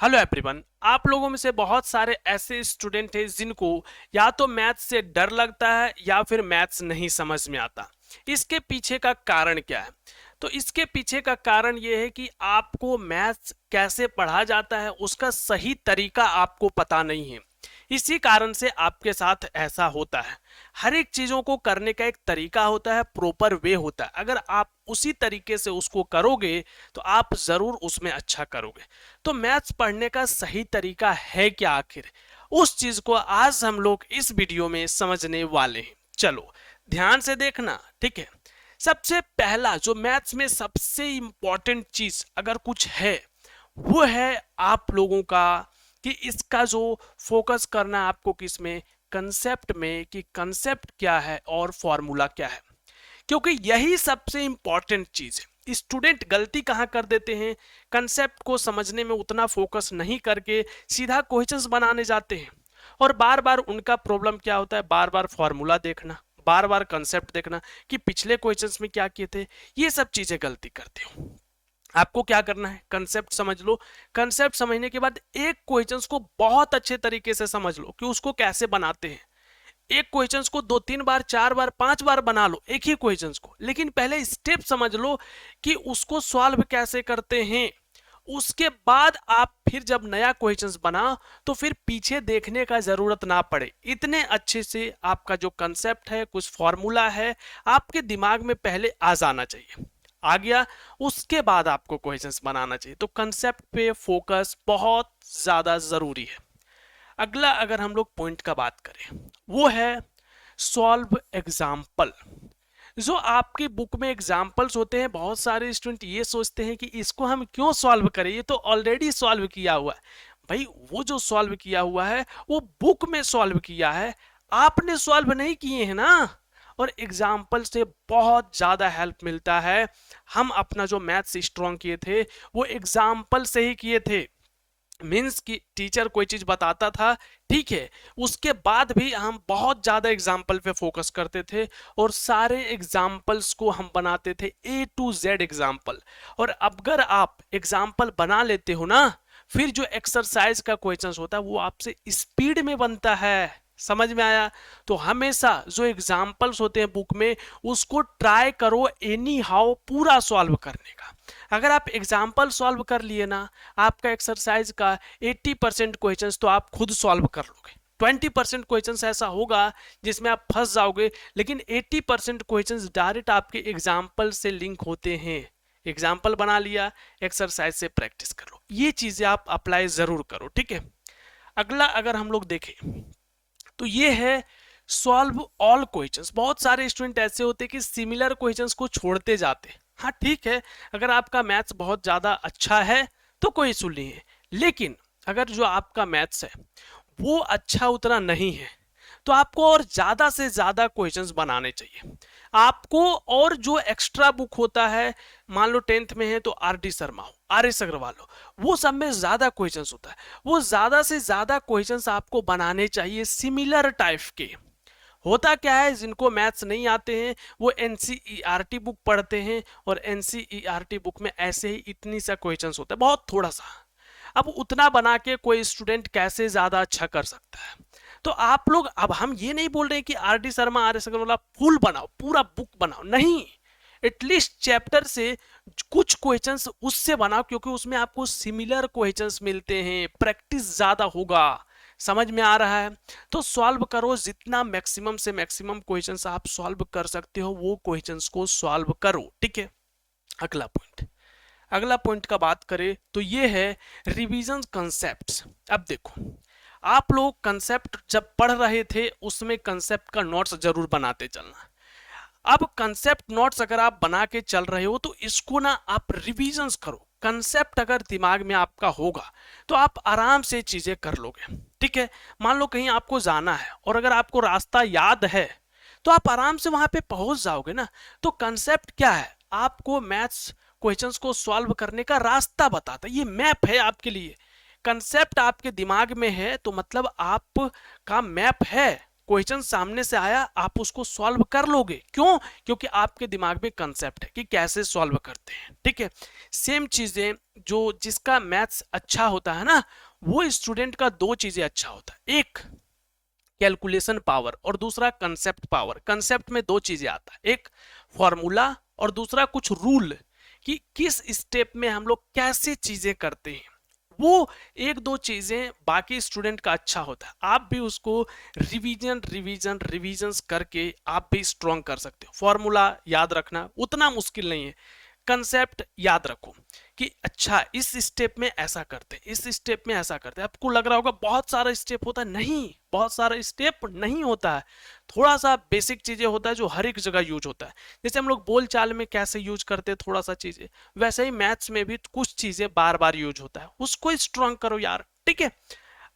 Hello everyone. आप लोगों में से बहुत सारे ऐसे स्टूडेंट हैं जिनको या तो मैथ्स से डर लगता है या फिर मैथ्स नहीं समझ में आता। इसके पीछे का कारण क्या है? तो इसके पीछे का कारण ये है कि आपको मैथ्स कैसे पढ़ा जाता है उसका सही तरीका आपको पता नहीं है। इसी कारण से आपके साथ ऐसा होता है। हर एक चीजों को करने का एक तरीका होता है, प्रॉपर वे होता है। अगर आप उसी तरीके से उसको करोगे तो आप जरूर उसमें अच्छा करोगे। तो मैथ्स पढ़ने का सही तरीका है क्या आखिर, उस चीज को आज हम लोग इस वीडियो में समझने वाले हैं। चलो ध्यान से देखना, ठीक है। सबसे पहला जो मैथ्स में सबसे इंपॉर्टेंट चीज अगर कुछ है वो है आप लोगों का कि इसका जो फोकस करना है आपको किसमें, कंसेप्ट में, कि कंसेप्ट क्या है और फॉर्मूला क्या है। क्योंकि यही सबसे इंपॉर्टेंट चीज है। स्टूडेंट गलती कहाँ कर देते हैं, कंसेप्ट को समझने में उतना फोकस नहीं करके सीधा क्वेश्चंस बनाने जाते हैं। और बार बार उनका प्रॉब्लम क्या होता है, बार बार फॉर्मूला देखना, बार बार कंसेप्ट देखना कि पिछले क्वेश्चंस में क्या किए थे। ये सब चीजें गलती करते हो। आपको क्या करना है, कंसेप्ट समझ लो। कंसेप्ट समझने के बाद एक क्वेश्चंस को बहुत अच्छे तरीके से समझ लो कि उसको कैसे बनाते हैं। एक क्वेश्चंस को 2-3 बार 4 बार 5 बार बना लो एक ही क्वेश्चंस को, लेकिन पहले स्टेप समझ लो कि उसको सॉल्व कैसे करते हैं। उसके बाद आप फिर जब नया क्वेश्चंस बना तो फिर पीछे देखने का जरूरत ना पड़े। इतने अच्छे से आपका जो कंसेप्ट है, कुछ फॉर्मूला है, आपके दिमाग में पहले आ जाना चाहिए। आ गया, उसके बाद आपको क्वेश्चंस बनाना चाहिए। तो कंसेप्ट पे फोकस बहुत ज्यादा जरूरी है। अगला अगर हम लोग पॉइंट का बात करें वो है सॉल्व एग्जाम्पल। जो आपकी बुक में एग्जाम्पल्स होते हैं, बहुत सारे स्टूडेंट ये सोचते हैं कि इसको हम क्यों सॉल्व करें, ये तो ऑलरेडी सॉल्व किया हुआ है। भाई वो जो सॉल्व किया हुआ है वो बुक में सॉल्व किया है, आपने सॉल्व नहीं किए हैं ना। और एग्जाम्पल से बहुत ज्यादा हेल्प मिलता है। हम अपना जो मैथ्स स्ट्रॉन्ग किए थे वो एग्जाम्पल से ही किए थे। मीन्स कि टीचर कोई चीज बताता था, ठीक है, उसके बाद भी हम बहुत ज्यादा एग्जाम्पल पे फोकस करते थे और सारे एग्जाम्पल्स को हम बनाते थे A to Z एग्जाम्पल। और अगर आप एग्जाम्पल बना लेते हो ना, फिर जो एक्सरसाइज का क्वेश्चन होता है वो आपसे स्पीड में बनता है। समझ में आया? तो हमेशा जो एग्जाम्पल्स होते हैं बुक में उसको ट्राई करो एनी हाउ पूरा सॉल्व करने का। अगर आप एग्जाम्पल सॉल्व कर लिए ना, आपका एक्सरसाइज का 80% क्वेश्चन तो आप खुद सॉल्व कर लोगे। 20% क्वेश्चन ऐसा होगा जिसमें आप फंस जाओगे, लेकिन 80% क्वेश्चन डायरेक्ट आपके एग्जाम्पल से लिंक होते हैं। एग्जाम्पल बना लिया, एक्सरसाइज से प्रैक्टिस कर लो, ये चीजें आप अप्लाई जरूर करो, ठीक है। अगला अगर हम लोग देखें तो ये है सॉल्व ऑल क्वेश्चंस। बहुत सारे स्टूडेंट ऐसे होते हैं कि सिमिलर क्वेश्चंस को छोड़ते जाते हैं। हाँ ठीक है, अगर आपका मैथ्स बहुत ज्यादा अच्छा है तो कोई इशू नहीं है, लेकिन अगर जो आपका मैथ्स है वो अच्छा उतना नहीं है तो आपको और ज्यादा से ज्यादा क्वेश्चंस बनाने चाहिए आपको। और जो एक्स्ट्रा बुक होता है, मान लो 10th में है तो R D शर्मा हो, RS अग्रवाल हो, वो सब में ज्यादा क्वेश्चंस होता है। वो ज्यादा से ज्यादा क्वेश्चंस आपको बनाने चाहिए सिमिलर टाइप के। होता क्या है, जिनको मैथ्स नहीं आते हैं वो NCERT बुक पढ़ते हैं और NCERT बुक में ऐसे ही इतनी सा क्वेश्चंस होता है, बहुत थोड़ा सा। अब उतना बना के कोई स्टूडेंट कैसे ज्यादा अच्छा कर सकता है? तो आप लोग, अब हम ये नहीं बोल रहे कि R D Sharma RS Agarwal full बनाओ, पूरा बुक बनाओ, नहीं। एटलीस्ट चैप्टर से कुछ क्वेश्चंस उससे बनाओ, क्योंकि उसमें आपको सिमिलर क्वेश्चंस मिलते हैं, प्रैक्टिस ज्यादा होगा। समझ में आ रहा है? तो सॉल्व करो, जितना मैक्सिमम से मैक्सिमम क्वेश्चंस आप सॉल्व कर सकते हो वो क्वेश्चंस को सॉल्व करो, ठीक है। अगला पॉइंट, अगला पॉइंट का बात करें तो ये है रिवीजन कंसेप्ट्स। अब देखो, आप लोग कंसेप्ट जब पढ़ रहे थे उसमें कंसेप्ट का नोट्स जरूर बनाते चलना। अब कंसेप्ट नोट्स अगर आप बना के चल रहे हो तो इसको ना आप रिवीजन्स करो। कंसेप्ट अगर दिमाग में आपका होगा तो आप आराम से चीजें कर लोगे, ठीक है। मान लो कहीं आपको जाना है और अगर आपको रास्ता याद है तो आप आराम से वहां पे पहुंच जाओगे ना। तो कंसेप्ट क्या है, आपको मैथ्स क्वेश्चंस को सॉल्व करने का रास्ता बताता है, ये मैप है आपके लिए। कंसेप्ट आपके दिमाग में है तो मतलब आप का मैप है, क्वेश्चन सामने से आया, आप उसको सॉल्व कर लोगे। क्यों? क्योंकि आपके दिमाग में कंसेप्ट है कि कैसे सॉल्व करते हैं। ठीक है, सेम चीजें जो जिसका मैथ्स अच्छा होता है ना, वो स्टूडेंट का दो चीजें अच्छा होता है, एक कैलकुलेशन पावर और दूसरा कंसेप्ट पावर। कंसेप्ट में दो चीजें आता है, एक फॉर्मूला और दूसरा कुछ रूल, कि किस स्टेप में हम लोग कैसे चीजें करते हैं। वो एक दो चीजें बाकी स्टूडेंट का अच्छा होता है, आप भी उसको रिवीजन रिवीजन रिवीजन करके आप भी स्ट्रॉन्ग कर सकते हो। फॉर्मूला याद रखना उतना मुश्किल नहीं है, कंसेप्ट याद रखो कि अच्छा इस स्टेप में ऐसा करते हैं, इस स्टेप में ऐसा करते हैं। आपको लग रहा होगा बहुत सारा स्टेप होता है, नहीं, बहुत सारा स्टेप नहीं होता है, थोड़ा सा बेसिक चीजें होता है जो हर एक जगह यूज होता है। जैसे हम लोग बोल चाल में कैसे यूज करते हैं थोड़ा सा चीजें, वैसे ही मैथ्स में भी कुछ चीजें बार बार यूज होता है, उसको स्ट्रॉन्ग करो यार। ठीक है,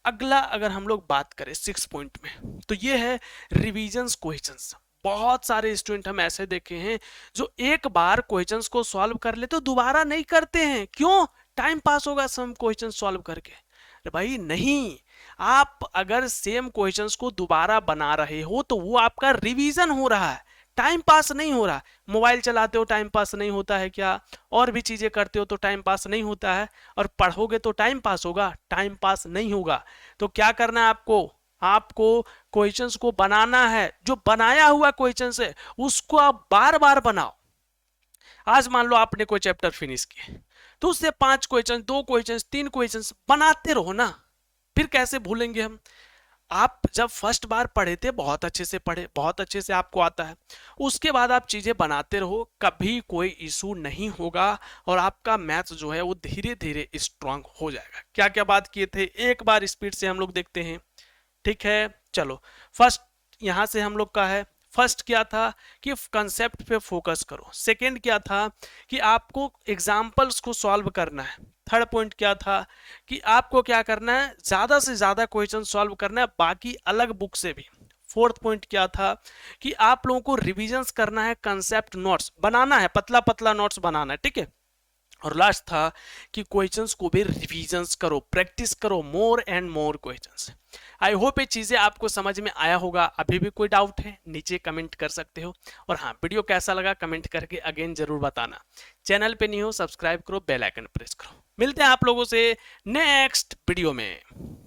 अगला अगर हम लोग बात करें 6 पॉइंट में, तो ये है रिविजन्स क्वेश्चंस। बहुत सारे स्टूडेंट हम ऐसे देखे हैं जो एक बार क्वेश्चंस को सॉल्व कर लेते तो दोबारा नहीं करते हैं। क्यों? टाइम पास होगा सम क्वेश्चन सॉल्व करके। अरे भाई नहीं, आप अगर सेम क्वेश्चंस को दोबारा बना रहे हो तो वो आपका रिवीजन हो रहा है, टाइम पास नहीं हो रहा। मोबाइल चलाते हो टाइम पास नहीं होता है क्या? और भी चीजें करते हो तो टाइम पास नहीं होता है, और पढ़ोगे तो टाइम पास होगा? टाइम पास नहीं होगा। तो क्या करना है आपको? आपको क्वेश्चंस को बनाना है, जो बनाया हुआ क्वेश्चंस है उसको आप बार बार बनाओ। आज मान लो आपने कोई चैप्टर फिनिश किए, तो उससे 5 क्वेश्चन, 2 क्वेश्चन, 3 क्वेश्चन बनाते रहो ना, फिर कैसे भूलेंगे हम? आप जब फर्स्ट बार पढ़े थे बहुत अच्छे से पढ़े, बहुत अच्छे से आपको आता है, उसके बाद आप चीजें बनाते रहो, कभी कोई इशू नहीं होगा और आपका मैथ्स जो है वो धीरे धीरे स्ट्रांग हो जाएगा। क्या क्या बात किए थे एक बार स्पीड से हम लोग देखते हैं। ठीक है, चलो फर्स्ट यहां से हम लोग का है, फर्स्ट क्या था कि कंसेप्ट पे फोकस करो। सेकंड क्या था कि आपको एग्जांपल्स को सॉल्व करना है। थर्ड पॉइंट क्या था कि आपको क्या करना है, ज्यादा से ज्यादा क्वेश्चन सॉल्व करना है, बाकी अलग बुक से भी। फोर्थ पॉइंट क्या था कि आप लोगों को रिविजन्स करना है, कंसेप्ट नोट्स बनाना है, पतला पतला नोट्स बनाना है। ठीक है, और लास्ट था कि क्वेश्चंस को भी रिवीजन्स करो, प्रैक्टिस करो, more and more questions. I hope ये चीजें आपको समझ में आया होगा। अभी भी कोई डाउट है नीचे कमेंट कर सकते हो, और हाँ, वीडियो कैसा लगा कमेंट करके अगेन जरूर बताना। चैनल पे नहीं हो सब्सक्राइब करो, बेल आइकन प्रेस करो। मिलते हैं आप लोगों से नेक्स्ट वीडियो में।